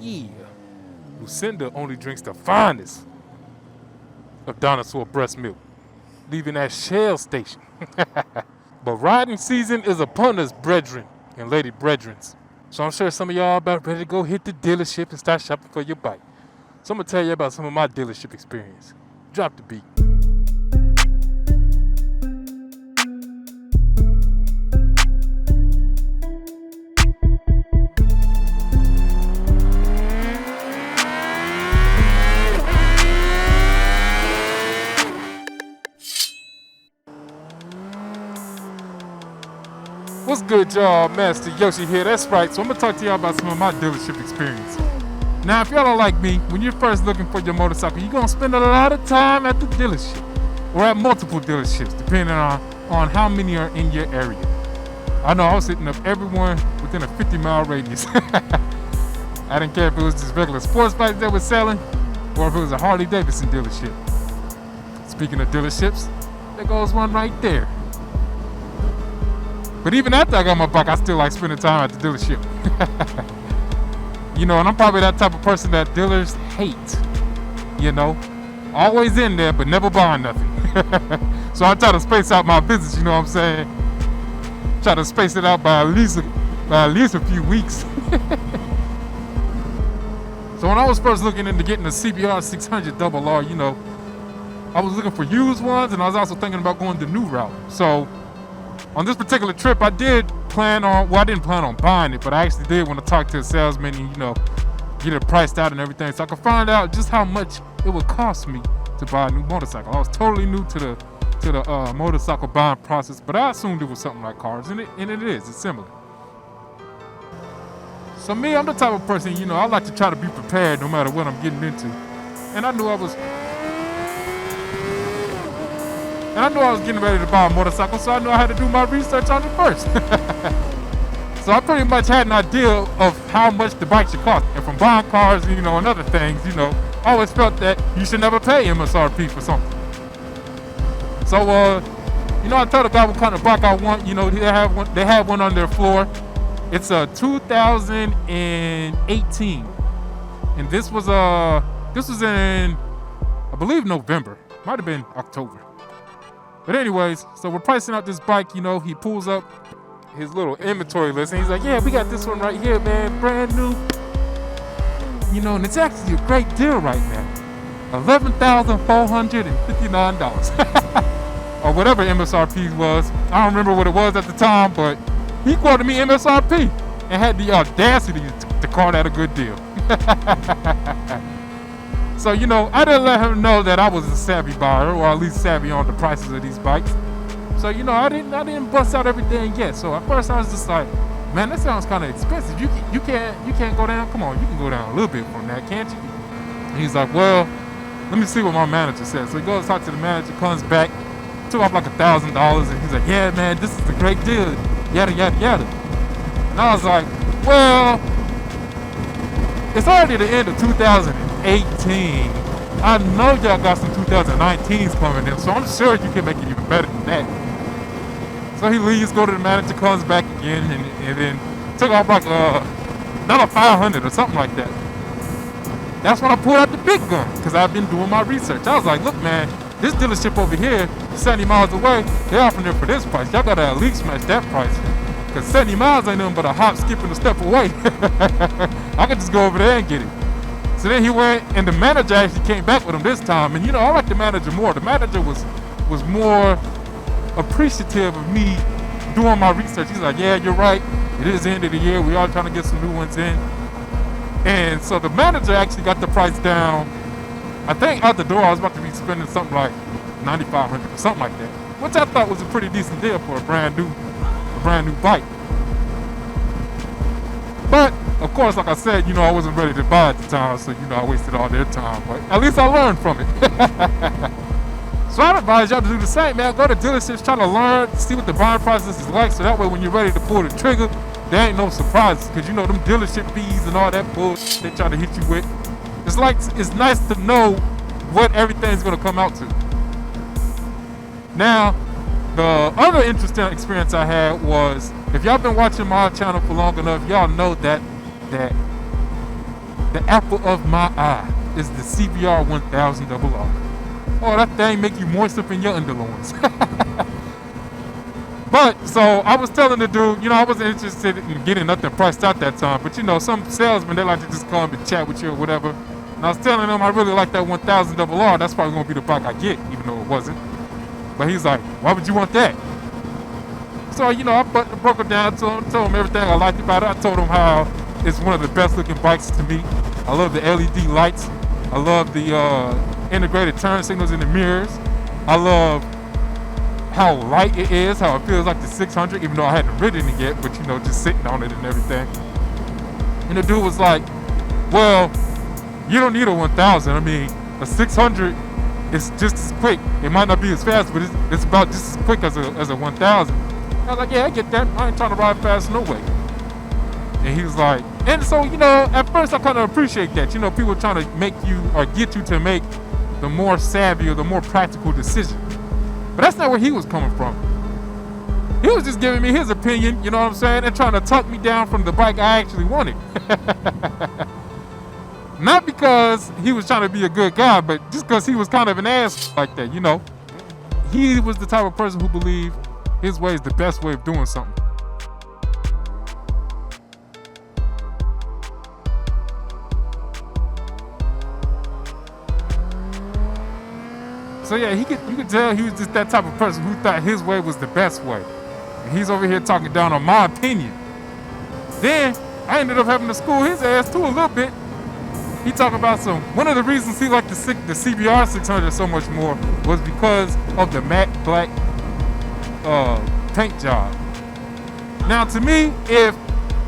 Yeah. Lucinda only drinks the finest of dinosaur breast milk, leaving at Shell Station. But riding season is upon us, brethren and lady brethrens. So I'm sure some of y'all about ready to go hit the dealership and start shopping for your bike. So I'm going to tell you about some of my dealership experience. Drop the beat. What's good, y'all? Master Yoshi here. That's right. So I'm going to talk to y'all about some of my dealership experience. Now, if y'all are like me, when you're first looking for your motorcycle, you're going to spend a lot of time at the dealership or at multiple dealerships, depending on how many are in your area. I know I was hitting up everyone within a 50-mile radius. I didn't care if it was just regular sports bikes that were selling or if it was a Harley Davidson dealership. Speaking of dealerships, there goes one right there. But even after I got my bike, I still like spending time at the dealership. You know, and I'm probably that type of person that dealers hate. You know, always in there, but never buying nothing. So I try to space out my visits, you know what I'm saying? Try to space it out by at least a few weeks. So when I was first looking into getting a CBR600rr, you know, I was looking for used ones, and I was also thinking about going the new route. So on this particular trip, I didn't plan on buying it, but I actually did want to talk to a salesman and, you know, get it priced out and everything so I could find out just how much it would cost me to buy a new motorcycle. I was totally new to the motorcycle buying process, but I assumed it was something like cars, and it is. It's similar. So me, I'm the type of person, you know, I like to try to be prepared no matter what I'm getting into. And I knew I was getting ready to buy a motorcycle, so I knew I had to do my research on it first. So I pretty much had an idea of how much the bike should cost. And from buying cars, you know, and other things, you know, I always felt that you should never pay MSRP for something. So, you know, I told the guy what kind of bike I want. You know, they have one on their floor. It's a 2018, and this was in, I believe, November. Might have been October. But anyways, so we're pricing out this bike, you know, he pulls up his little inventory list and he's like, yeah, we got this one right here, man, brand new. You know, and it's actually a great deal right now. $11,459. Or whatever MSRP was. I don't remember what it was at the time, but he quoted me MSRP and had the audacity to call that a good deal. So, you know, I didn't let him know that I was a savvy buyer, or at least savvy on the prices of these bikes. So, you know, I didn't bust out everything yet. So at first I was just like, man, that sounds kind of expensive. You can't go down. Come on, you can go down a little bit from that, can't you? And he's like, well, let me see what my manager says. So he goes talk to the manager, comes back, took off like $1,000, and he's like, yeah, man, this is a great deal, yada yada yada. And I was like, well, it's already the end of 2018. I know y'all got some 2019s coming in, so I'm sure you can make it even better than that. So he leaves, go to the manager, comes back again, and then took off like another 500 or something like that. That's when I pulled out the big gun, because I've been doing my research. I was like, look, man, this dealership over here, 70 miles away, they're offering it for this price. Y'all gotta at least match that price. Because 70 miles ain't nothing but a hop, skip, and a step away. I could just go over there and get it. So then he went, and the manager actually came back with him this time. And, you know, I like the manager more. The manager was more appreciative of me doing my research. He's like, yeah, you're right. It is the end of the year. We are trying to get some new ones in. And so the manager actually got the price down. I think out the door I was about to be spending something like $9,500 or something like that, which I thought was a pretty decent deal for a brand new bike. But of course, like I said, you know, I wasn't ready to buy at the time, so, you know, I wasted all their time. But at least I learned from it. So I'd advise y'all to do the same, man. Go to dealerships, try to learn, see what the buying process is like, so that way when you're ready to pull the trigger, there ain't no surprises. Because, you know, them dealership fees and all that bullshit they try to hit you with. It's nice to know what everything's going to come out to. Now, the other interesting experience I had was, if y'all been watching my channel for long enough, y'all know that the apple of my eye is the CBR600rr. Oh, that thing make you moist up in your underloins. But, so I was telling the dude, I wasn't interested in getting nothing priced out that time. But, some salesmen, they like to just come and chat with you or whatever. And I was telling him I really like that 1000rr. That's probably going to be the bike I get, even though it wasn't. But he's like, why would you want that? So, I broke it down to him, told him everything I liked about it. I told him how it's one of the best looking bikes to me. I love the LED lights. I love the integrated turn signals in the mirrors. I love how light it is, how it feels like the 600, even though I hadn't ridden it yet, but just sitting on it and everything. And the dude was like, well, you don't need a 1000. I mean, a 600 is just as quick. It might not be as fast, but it's about just as quick as a 1000. I was like, yeah, I get that. I ain't trying to ride fast no way. And he was like, and so, at first I kind of appreciate that. People trying to make you or get you to make the more savvy or the more practical decision. But that's not where he was coming from. He was just giving me his opinion, you know what I'm saying, and trying to talk me down from the bike I actually wanted. Not because he was trying to be a good guy, but just because he was kind of an ass like that, He was the type of person who believed his way is the best way of doing something. So yeah, you could tell he was just that type of person who thought his way was the best way. And he's over here talking down on my opinion. Then I ended up having to school his ass too a little bit. He talked about one of the reasons he liked the CBR600 so much more was because of the matte black paint job. Now to me, if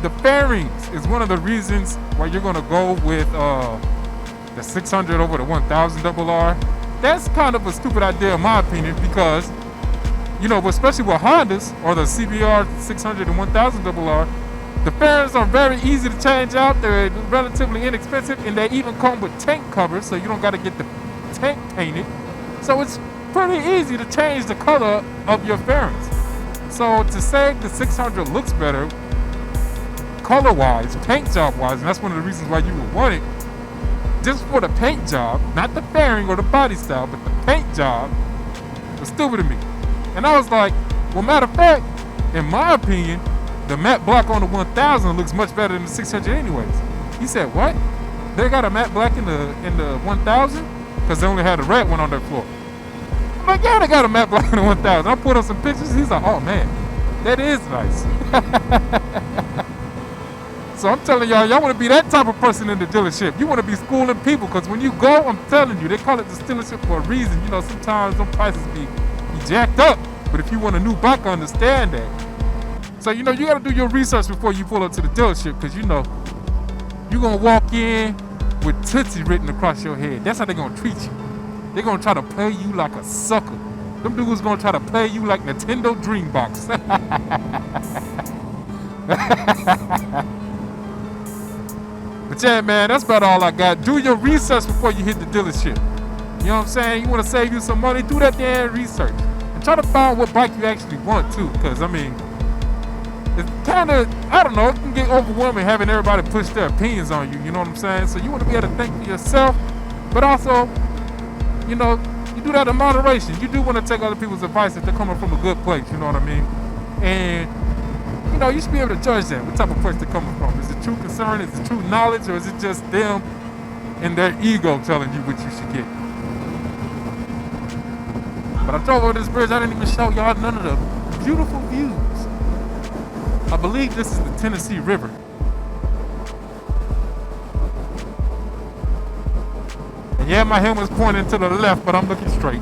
the fairings is one of the reasons why you're gonna go with the 600 over the 1000rr, that's kind of a stupid idea in my opinion, because especially with Hondas or the CBR600 and 1000rr, the fairings are very easy to change out. They're relatively inexpensive, and they even come with tank covers, so you don't got to get the tank painted. So it's pretty easy to change the color of your fairings. So to say the 600 looks better color-wise, paint job-wise, and that's one of the reasons why you would want it, just for the paint job, not the fairing or the body style, but the paint job, was stupid to me. And I was like, well, matter of fact, in my opinion, the matte black on the 1000 looks much better than the 600 anyways. He said, what? They got a matte black in the 1000? Because they only had a red one on their floor. I'm like, yeah, they got a matte black in the 1000. I put up some pictures. He's like, oh man, that is nice. So I'm telling y'all want to be that type of person in the dealership. You want to be schooling people, because when you go, I'm telling you, they call it the dealership for a reason. Sometimes them prices be jacked up. But if you want a new bike, I understand that. So, you got to do your research before you pull up to the dealership, because, you're going to walk in with Tootsie written across your head. That's how they're going to treat you. They're going to try to play you like a sucker. Them dudes going to try to play you like Nintendo Dreambox. But yeah, man, that's about all I got. Do your research before you hit the dealership. You know what I'm saying? You want to save you some money, do that damn research. And try to find what bike you actually want, too. Because, it's kind of, I don't know, it can get overwhelming having everybody push their opinions on you. You know what I'm saying? So you want to be able to think for yourself. But also, you do that in moderation. You do want to take other people's advice if they're coming from a good place. You know what I mean? And you should be able to judge them, what type of place they're coming from. Is it true concern? Is it true knowledge? Or is it just them and their ego telling you what you should get? But I drove over this bridge. I didn't even show y'all none of the beautiful views. I believe this is the Tennessee River. And yeah, my helmet's pointing to the left, but I'm looking straight.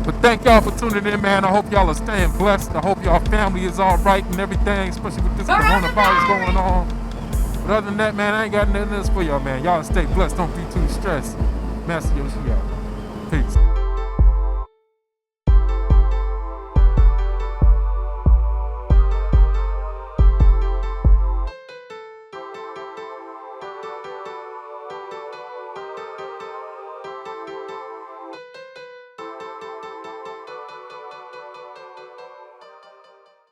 But thank y'all for tuning in, man. I hope y'all are staying blessed. I hope y'all family is all right and everything, especially with this coronavirus going on. But other than that, man, I ain't got nothing else for y'all, man. Y'all stay blessed. Don't be too stressed. Master Yoshi out. Peace.